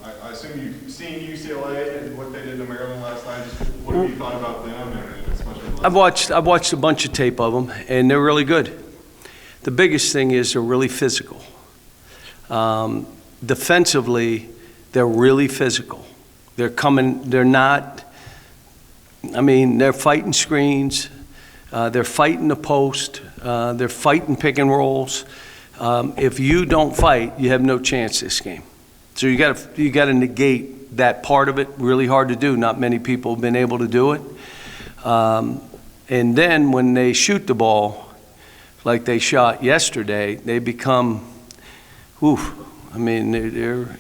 I assume you've seen UCLA and what they did to Maryland last night. What have you thought about them, and especially? I've watched a bunch of tape of them, and they're really good. The biggest thing is they're really physical. Defensively, they're really physical. They're not, I mean, they're fighting screens, they're fighting the post, they're fighting pick and rolls. If you don't fight, you have no chance this game. So you got to negate that part of it. Really hard to do. Not many people have been able to do it. And then when they shoot the ball, like they shot yesterday, they become, oof. I mean, they're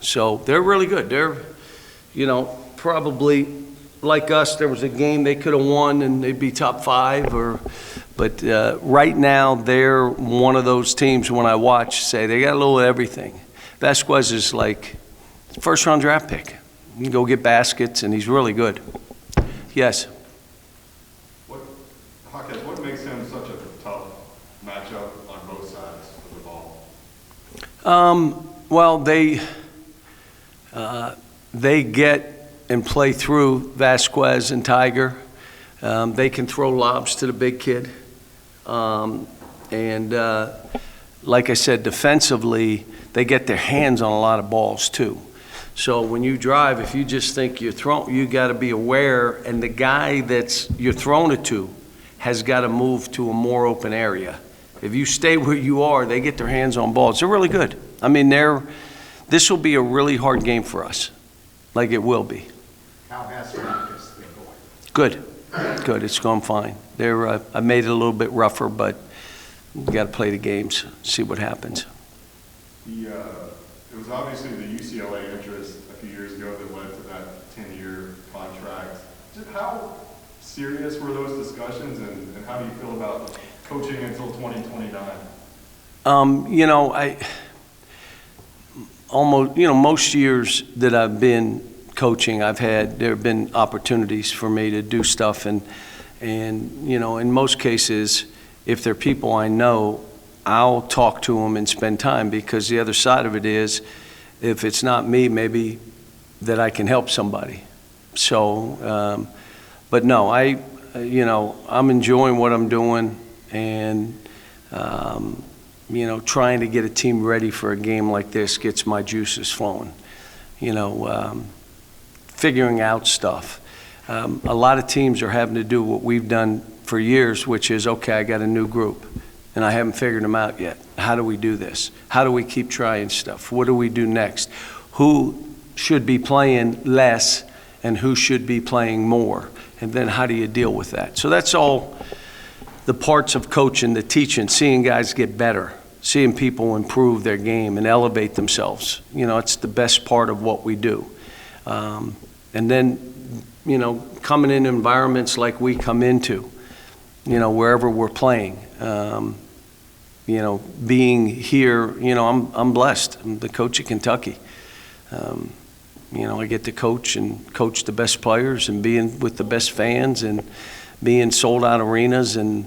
so they're really good. They're, probably like us. There was a game they could have won and they'd be top 5, but right now they're one of those teams. When I watch, say they got a little of everything. Vasquez is like first-round draft pick. You can go get baskets, and he's really good. Yes. What makes him such a tough matchup on both sides of the ball? Well, they get and play through Vasquez and Tiger. They can throw lobs to the big kid. Like I said, defensively, they get their hands on a lot of balls too. So when you drive, if you just think you're throwing, you got to be aware, and the guy that's you're throwing it to has got to move to a more open area. If you stay where you are, they get their hands on balls. They're really good. I mean, this will be a really hard game for us, like it will be. How has practice been going? Good. It's going fine. I made it a little bit rougher, but you got to play the games, see what happens. It was obviously the UCLA interest a few years ago that led to that 10-year contract. How serious were those discussions, and how do you feel about coaching until 2029? Most years that I've been coaching, there have been opportunities for me to do stuff, and in most cases, if they're people I know, I'll talk to them and spend time, because the other side of it is, if it's not me, maybe that I can help somebody. So, but no, I'm enjoying what I'm doing, and trying to get a team ready for a game like this gets my juices flowing. Figuring out stuff. A lot of teams are having to do what we've done for years, which is, okay, I got a new group, and I haven't figured them out yet. How do we do this? How do we keep trying stuff? What do we do next? Who should be playing less, and who should be playing more? And then how do you deal with that? So that's all the parts of coaching, the teaching, seeing guys get better, seeing people improve their game and elevate themselves. It's the best part of what we do. And then, coming in environments like we come into, wherever we're playing, being here, I'm blessed. I'm the coach of Kentucky. I get to coach the best players, and being with the best fans, and being sold out arenas, and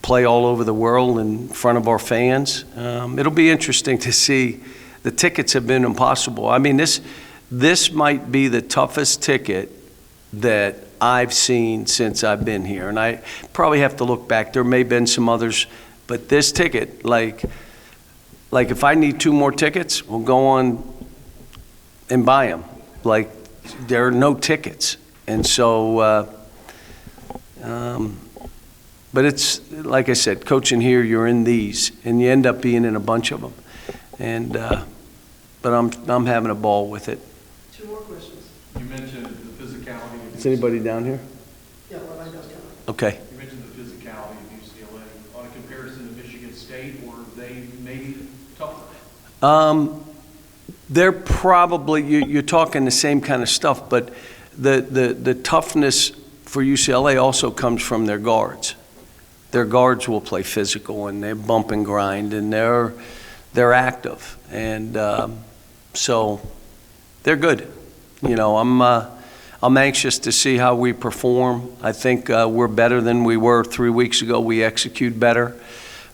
play all over the world in front of our fans. It'll be interesting to see. The tickets have been impossible. I mean, this might be the toughest ticket that I've seen since I've been here. And I probably have to look back. There may have been some others, but this ticket, like if I need 2 more tickets, we'll go on and buy them. Like, there are no tickets. And so, but it's, like I said, coaching here, you're in these, and you end up being in a bunch of them. And, but I'm having a ball with it. 2 more questions. You mentioned the physicality. Is anybody down here? Yeah, well, I just got it. Okay. You mentioned the physicality of UCLA on a comparison to Michigan State, or they maybe tougher? They're probably, you're talking the same kind of stuff, but the toughness for UCLA also comes from their guards. Their guards will play physical, and they bump and grind, and they're active, and so they're good. I'm anxious to see how we perform. I think we're better than we were 3 weeks ago. We execute better,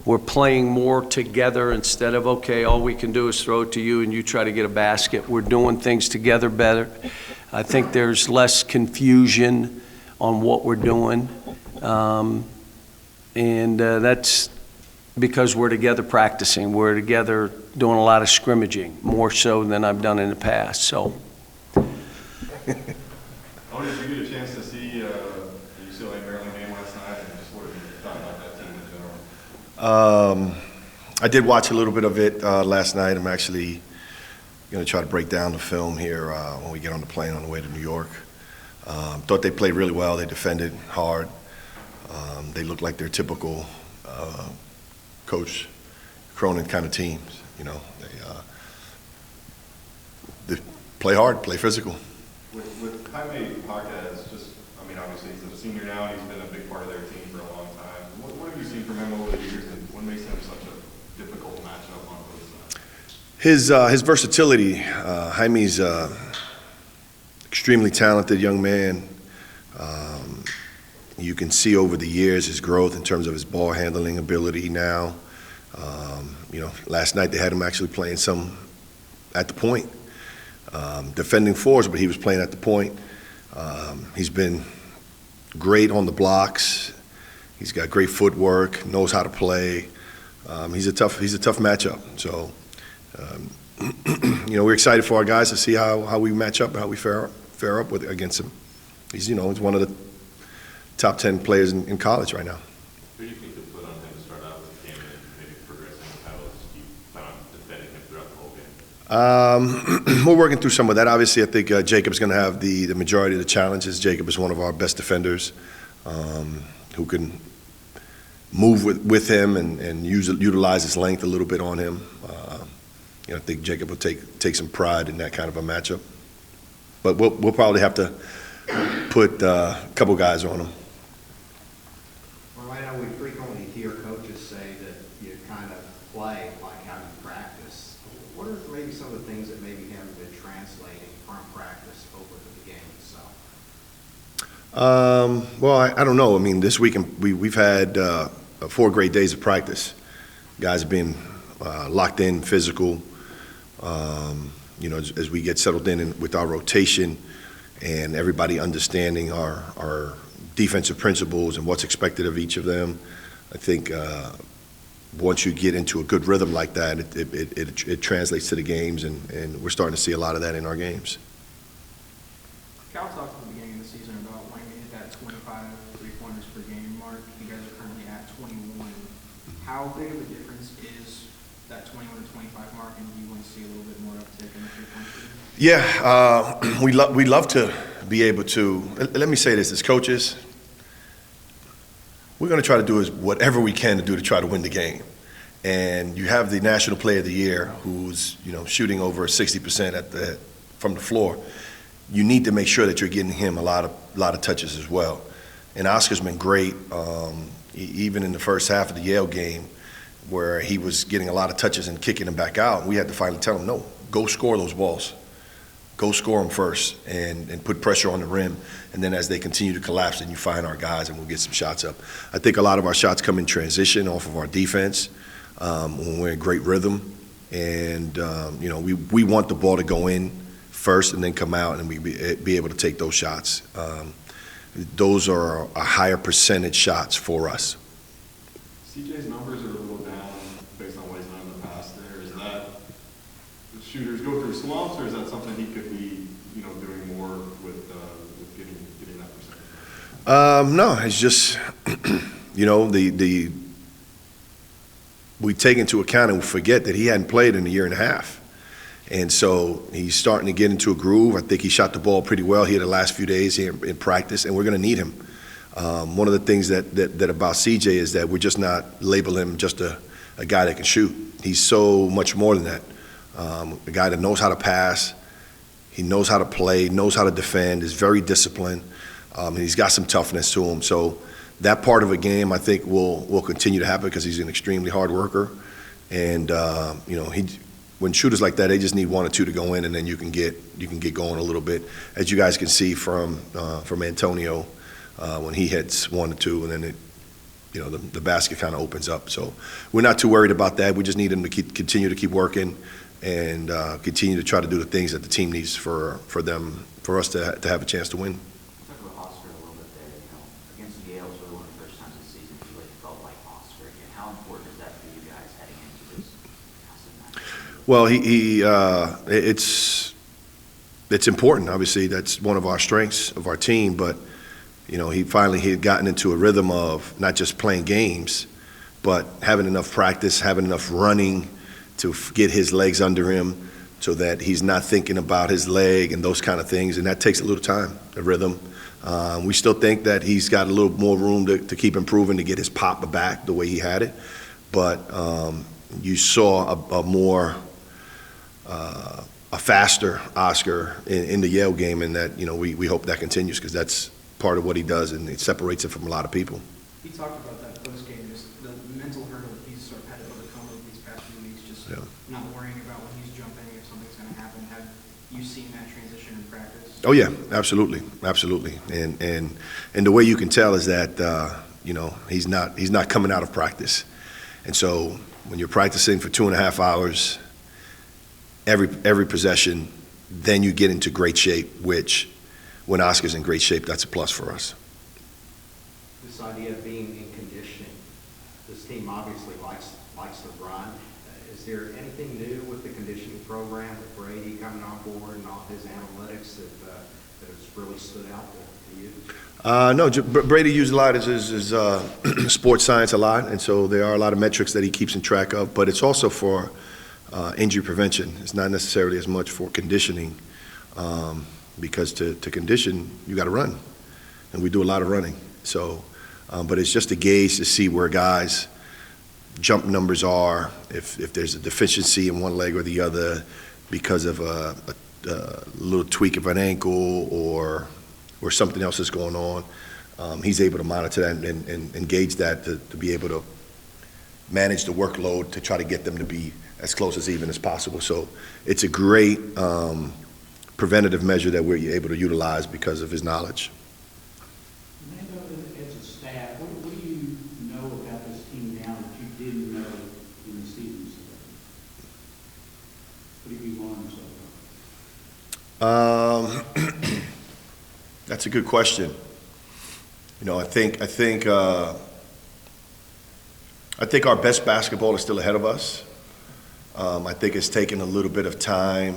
We're playing more together instead of, okay, all we can do is throw it to you and you try to get a basket. We're doing things together better. I think there's less confusion on what we're doing. That's because we're together practicing. We're together doing a lot of scrimmaging, more so than I've done in the past. So. Oh, did you get a chance to see the UCLA Maryland game last night, and just what have you thought about that team in general? I did watch a little bit of it last night. I'm actually going to try to break down the film here when we get on the plane on the way to New York. Thought they played really well. They defended hard. They looked like their typical Coach Cronin kind of teams. You know, they play hard, play physical. With Jaime Jaquez, obviously he's a senior now, and he's been a big part of their team for a long time. What have you seen from him over the years, and what makes him such a difficult matchup on both sides? His versatility. Jaime's extremely talented young man. You can see over the years his growth in terms of his ball handling ability now. Last night they had him actually playing some at the point, defending fours, but he was playing at the point. He's been great on the blocks. He's got great footwork, knows how to play. He's a tough matchup. So, we're excited for our guys to see how we match up, how we fare up against him. He's one of the top 10 players in college right now. Who do you think to put on him to start out with the game and maybe progressing with how else you plan on defending him throughout the whole game? We're working through some of that. Obviously, I think Jacob's going to have the majority of the challenges. Jacob is one of our best defenders who can move with him and utilize his length a little bit on him. I think Jacob will take some pride in that kind of a matchup. But we'll probably have to put a couple guys on him. Well, I know we frequently hear coaches say that you kind of play like how you practice. What are maybe some of the things that maybe haven't been translating from practice over to the game itself? Well, I don't know. I mean, this week we've had 4 great days of practice. Guys have been locked in, physical. As we get settled in with our rotation and everybody understanding our defensive principles and what's expected of each of them, I think once you get into a good rhythm like that, it translates to the games, and we're starting to see a lot of that in our games. Cal talked at the beginning of the season about wanting to hit that 25 three-pointers per game mark. You guys are currently at 21. How big of a difference is that 21 to 25 mark, and do you want to see a little bit more uptick in the three-point shooting? Yeah, we love to be able to. Let me say this: as coaches, we're going to try to do whatever we can to try to win the game. And you have the National Player of the Year who's shooting over 60% from the floor. You need to make sure that you're getting him a lot of touches as well. And Oscar's been great, even in the first half of the Yale game, where he was getting a lot of touches and kicking them back out. We had to finally tell him, no, go score those balls. Go score them first and put pressure on the rim. And then as they continue to collapse, then you find our guys and we'll get some shots up. I think a lot of our shots come in transition off of our defense when we're in great rhythm. And, we want the ball to go in first and then come out and we be able to take those shots. Those are a higher percentage shots for us. CJ's numbers are a little down based on what he's done in the past there. Is that the shooters go through slumps, or is that something he could be, doing more with getting that percentage? No, it's just, we take into account and we forget that he hadn't played in a year and a half. And so he's starting to get into a groove. I think he shot the ball pretty well here the last few days here in practice, and we're going to need him. One of the things that about CJ is that we're just not labeling him just a guy that can shoot. He's so much more than that. A guy that knows how to pass, he knows how to play, knows how to defend, is very disciplined, and he's got some toughness to him. So that part of a game, I think, will continue to happen because he's an extremely hard worker. And when shooters like that, they just need 1 or 2 to go in, and then you can get going a little bit, as you guys can see from Antonio when he hits 1 or 2, and then the basket kind of opens up. So we're not too worried about that. We just need him to continue to keep working and continue to try to do the things that the team needs for us to have a chance to win. Talk about Oscar a little bit there. Against Yale, it's really one of the first times this season you really felt like Oscar again. How important is that for you guys heading into this match? Well, it's important. Obviously, that's one of our strengths of our team. But he had gotten into a rhythm of not just playing games, but having enough practice, having enough running to get his legs under him, so that he's not thinking about his leg and those kind of things. And that takes a little time, the rhythm. We still think that he's got a little more room to keep improving, to get his pop back the way he had it. But you saw a faster Oscar in the Yale game, and that we hope that continues, because that's part of what he does, and it separates him from a lot of people. He talked about that post-game, just the mental hurdle that he's sort of had to overcome over these past few weeks, just not worrying about when he's jumping, if something's going to happen. Have you seen that transition in practice? Oh yeah, absolutely. And the way you can tell is that he's not coming out of practice. And so when you're practicing for 2.5 hours, every possession, then you get into great shape, which when Oscar's in great shape, that's a plus for us. This idea of being in conditioning, this team obviously likes to run. Is there anything new with the conditioning program with Brady coming on board and all his analytics that has really stood out to you? No, Brady used a lot of his sports science a lot, and so there are a lot of metrics that he keeps in track of, but it's also for injury prevention. It's not necessarily as much for conditioning, because to condition, you got to run, and we do a lot of running. So, but it's just a gauge to see where guys' jump numbers are, if there's a deficiency in one leg or the other because of a little tweak of an ankle or something else is going on. He's able to monitor that and gauge that to be able to manage the workload to try to get them to be as close as even as possible. So it's a great preventative measure that we're able to utilize because of his knowledge. Mando, as a staff, what do you know about this team now that you didn't know in the season? What have you learned so far? That's a good question. I think our best basketball is still ahead of us. I think it's taken a little bit of time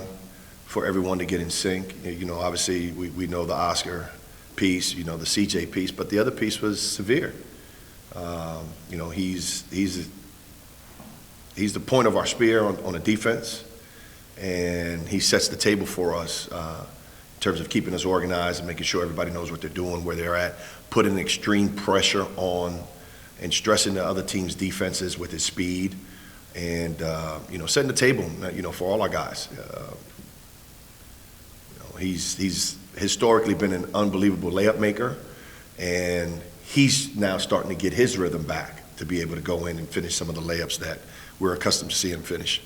for everyone to get in sync. Obviously we know the Oscar piece, the CJ piece, but the other piece was severe. He's the point of our spear on a defense, and he sets the table for us in terms of keeping us organized and making sure everybody knows what they're doing, where they're at, putting extreme pressure on and stressing the other team's defenses with his speed, and setting the table for all our guys. He's historically been an unbelievable layup maker, and he's now starting to get his rhythm back to be able to go in and finish some of the layups that we're accustomed to seeing him finish,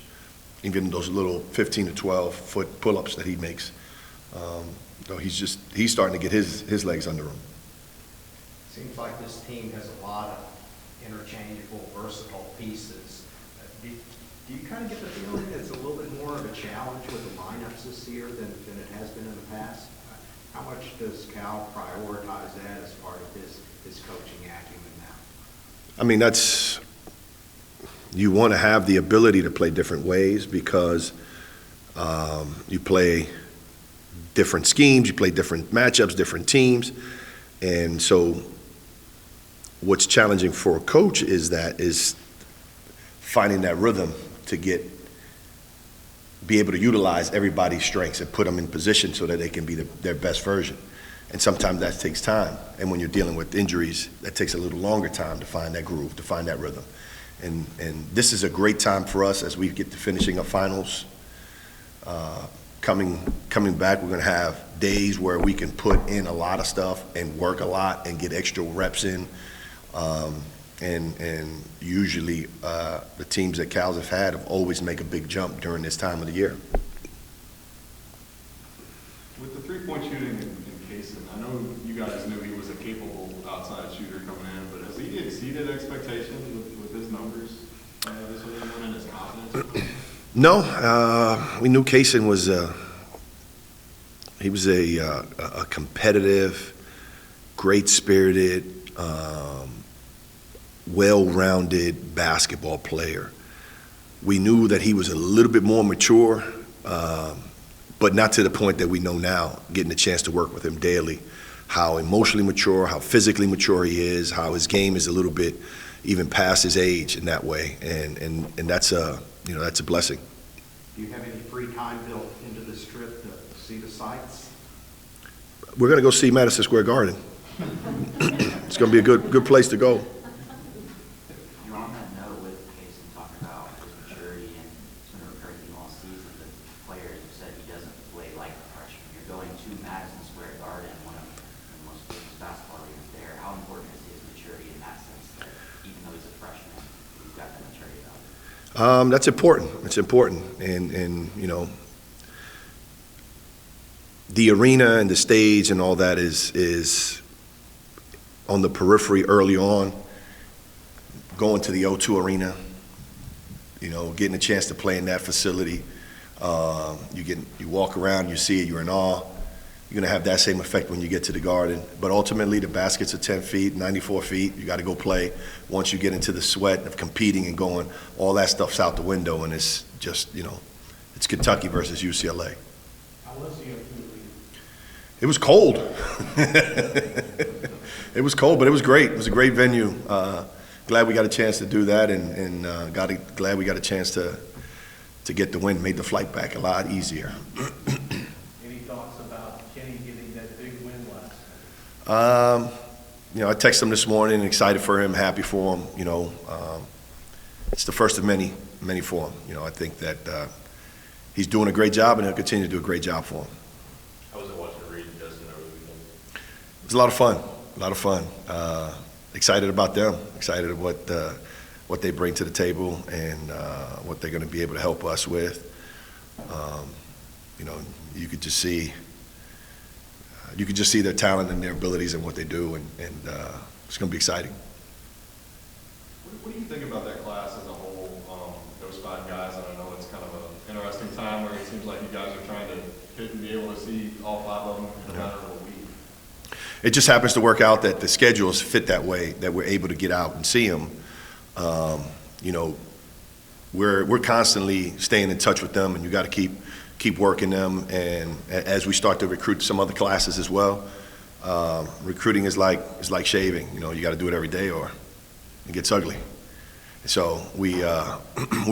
even those little 15 to 12-foot pull-ups that he makes. He's starting to get his legs under him. Seems like this team has a lot of interchangeable, versatile pieces. Do you kind of get the feeling it's a little bit more of a challenge with the lineups this year than it has been in the past? How much does Cal prioritize that as part of his coaching acumen now? I mean, you want to have the ability to play different ways, because you play different schemes, you play different matchups, different teams. And so what's challenging for a coach is finding that rhythm to be able to utilize everybody's strengths and put them in position so that they can be their best version. And sometimes that takes time. And when you're dealing with injuries, that takes a little longer time to find that groove, to find that rhythm. And this is a great time for us as we get to finishing up finals. Coming back, we're going to have days where we can put in a lot of stuff and work a lot and get extra reps in. And usually the teams that Cal's have had have always make a big jump during this time of the year. With the three-point shooting in Kaysen, I know you guys knew he was a capable outside shooter coming in, but has he exceeded expectations with his numbers this week and his confidence? No, we knew Kaysen was he was a competitive, great-spirited, well-rounded basketball player. We knew that he was a little bit more mature, but not to the point that we know now, getting the chance to work with him daily, how emotionally mature, how physically mature he is, how his game is a little bit even past his age in that way, and that's that's a blessing. Do you have any free time built into this trip to see the sights? We're going to go see Madison Square Garden. It's going to be a good place to go. You're on that note with Kaysen talking about his maturity, and it's been a recurring theme all season. The players have said he doesn't play like a freshman. You're going to Madison Square Garden, one of the most famous basketball arenas there. How important is his maturity in that sense, that even though he's a freshman, he's got that maturity about him? That's important. It's important, and the arena and the stage and all that is on the periphery early on. Going to the O2 Arena, getting a chance to play in that facility. You walk around, you see it, you're in awe. You're gonna have that same effect when you get to the Garden. But ultimately, the baskets are 10 feet, 94 feet. You got to go play. Once you get into the sweat of competing and going, all that stuff's out the window, and it's just, it's Kentucky versus UCLA. How was the O2 Arena? It was cold. It was cold, but it was great. It was a great venue. Glad we got a chance to do that, and glad we got a chance to get the win. Made the flight back a lot easier. Any thoughts about Kenny getting that big win last night? I texted him this morning, excited for him, happy for him. It's the first of many for him. I think that he's doing a great job, and he'll continue to do a great job for him. How was it watching Reed and Justin over the weekend? It was a lot of fun. Excited about them. Excited at what they bring to the table and what they're going to be able to help us with. You could just see their talent and their abilities and what they do, and it's going to be exciting. What do you think about that class as a whole? Those 5 guys, and I know it's kind of an interesting time where it seems like you guys are trying to hit and be able to see all 5 of them in a matter of a week. It just happens to work out that the schedules fit that way, that we're able to get out and see them. We're constantly staying in touch with them, and you got to keep working them. And as we start to recruit some other classes as well, recruiting is like shaving. You got to do it every day, or it gets ugly. So we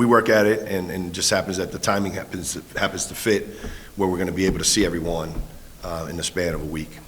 work at it, and it just happens that the timing happens to fit where we're going to be able to see everyone in the span of a week.